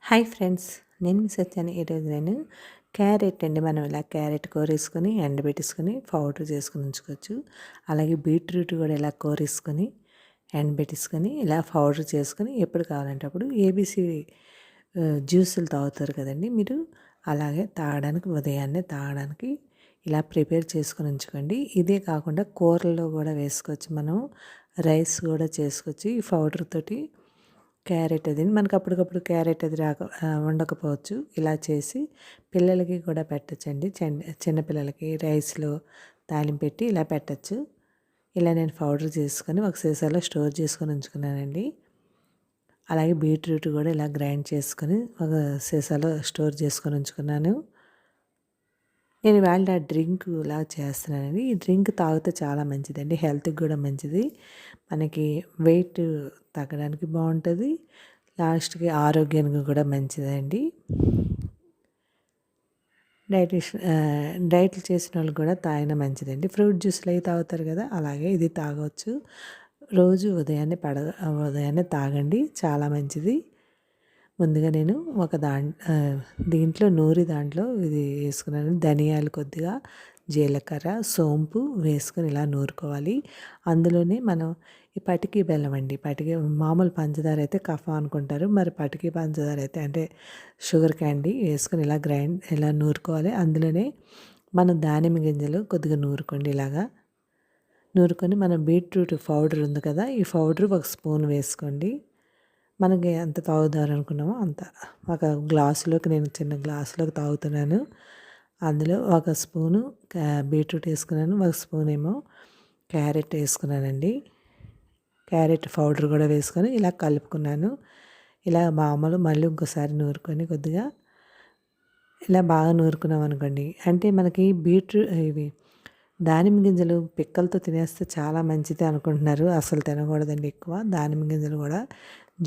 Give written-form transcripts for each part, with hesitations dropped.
Hi friends, నేను మీ సత్యాని. ఈరోజు నేను క్యారెట్ అండి, మనం ఇలా క్యారెట్ కోరేసుకొని ఎండబెట్టేసుకొని పౌడర్ చేసుకొని ఉంచుకోవచ్చు. అలాగే బీట్రూట్ కూడా ఇలా కోరేసుకొని ఎండబెట్టేసుకొని ఇలా పౌడర్ చేసుకొని ఎప్పుడు కావాలంటే అప్పుడు ఏబీసీ జ్యూసులు తాగుతారు కదండి మీరు, అలాగే తాగడానికి ఉదయాన్నే తాగడానికి ఇలా ప్రిపేర్ చేసుకొని ఉంచుకోండి. ఇదే కాకుండా కూరల్లో కూడా వేసుకోవచ్చు, మనం రైస్ కూడా చేసుకోవచ్చు ఈ పౌడర్ తోటి. క్యారెట్ అది మనకు అప్పటికప్పుడు క్యారెట్ అది ఉండకపోవచ్చు, ఇలా చేసి పిల్లలకి కూడా పెట్టచ్చండి. చిన్నపిల్లలకి రైస్లో తాలింపు పెట్టి ఇలా పెట్టచ్చు. ఇలా నేను పౌడర్ చేసుకొని ఒక సీసాలో స్టోర్ చేసుకొని ఉంచుకున్నానండి. అలాగే బీట్రూట్ కూడా ఇలా గ్రైండ్ చేసుకొని ఒక సీసాలో స్టోర్ చేసుకొని ఉంచుకున్నాను. నేను ఇవాళ డ్రింక్ ఇలా చేస్తున్నానండి. ఈ డ్రింక్ తాగితే చాలా మంచిదండి, హెల్త్కి కూడా మంచిది. మనకి వెయిట్ తగ్గడానికి బాగుంటుంది, లాస్ట్కి ఆరోగ్యానికి కూడా మంచిదండి. డైట్లు చేసిన వాళ్ళు కూడా తాగిన మంచిదండి. ఫ్రూట్ జ్యూస్లు అవి తాగుతారు కదా, అలాగే ఇది తాగవచ్చు. రోజు ఉదయాన్నే తాగండి, చాలా మంచిది. ముందుగా నేను ఒక దీంట్లో దాంట్లో ఇది వేసుకున్నాను. ధనియాలు కొద్దిగా, జీలకర్ర, సోంపు వేసుకొని ఇలా నూరుకోవాలి. అందులోనే మనం ఈ పటికి బెల్లం అండి, మామూలు పంచదార అయితే కఫా అనుకుంటారు, మరి పటికి పంచదార అయితే అంటే షుగర్ క్యాండీ వేసుకొని ఇలా నూరుకోవాలి. అందులోనే మనం దానిమ్మ గింజలు కొద్దిగా నూరుకోండి. ఇలాగా నూరుకొని మనం బీట్రూట్ పౌడర్ ఉంది కదా, ఈ పౌడర్ ఒక స్పూన్ వేసుకోండి. మనకి ఎంత తాగుదామనుకున్నామో అంత. ఒక గ్లాసులోకి, నేను చిన్న గ్లాసులోకి తాగుతున్నాను. అందులో ఒక స్పూను బీట్రూట్ వేసుకున్నాను, ఒక స్పూన్ ఏమో క్యారెట్ వేసుకున్నానండి. క్యారెట్ పౌడర్ కూడా వేసుకొని ఇలా కలుపుకున్నాను. ఇలా మళ్ళీ ఇంకోసారి నూరుకొని కొద్దిగా ఇలా బాగా నూరుకున్నాం అనుకోండి, అంటే మనకి ఇవి దానిమ్మ గింజలు పిక్కలతో తినేస్తే చాలా మంచిది అనుకుంటున్నారు. అసలు తినకూడదండి ఎక్కువ. దానిమ్మ గింజలు కూడా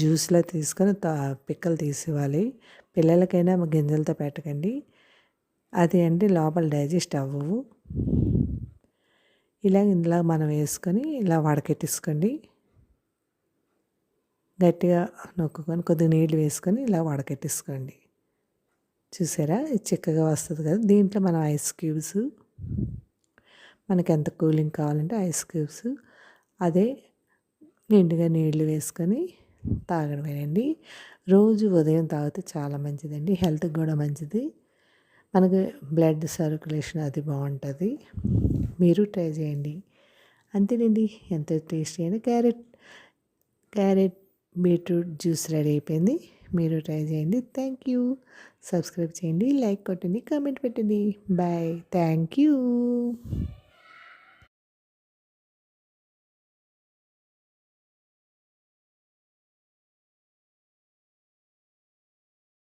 జ్యూస్లో తీసుకొని పిక్కలు తీసివ్వాలి. పిల్లలకైనా గింజలతో పెట్టకండి, అది అంటే లోపల డైజెస్ట్ అవ్వవు. ఇందులో మనం వేసుకొని ఇలా వడకెట్టేసుకోండి. గట్టిగా నొక్కుకొని కొద్దిగా నీళ్ళు వేసుకొని ఇలా వడకెట్టేసుకోండి. చూసారా, ఇది చిక్కగా వస్తుంది కదా. దీంట్లో మనం ఐస్ క్యూబ్స్, మనకి ఎంత కూలింగ్ కావాలంటే ఐస్ క్యూబ్స్, అదే నిండుగా నీళ్ళు వేసుకొని తాగడమేనండి. రోజు ఉదయం తాగితే చాలా మంచిదండి, హెల్త్కి కూడా మంచిది. మనకి బ్లడ్ సర్క్యులేషన్ అది బాగుంటుంది. మీరు ట్రై చేయండి. అంతేనండి, ఎంతో టేస్టీ అయిన క్యారెట్ బీట్రూట్ జ్యూస్ రెడీ అయిపోయింది. మీరు ట్రై చేయండి. Thank you. సబ్స్క్రైబ్ చేయండి, లైక్ కొట్టండి, కామెంట్ పెట్టండి. బాయ్. Thank you.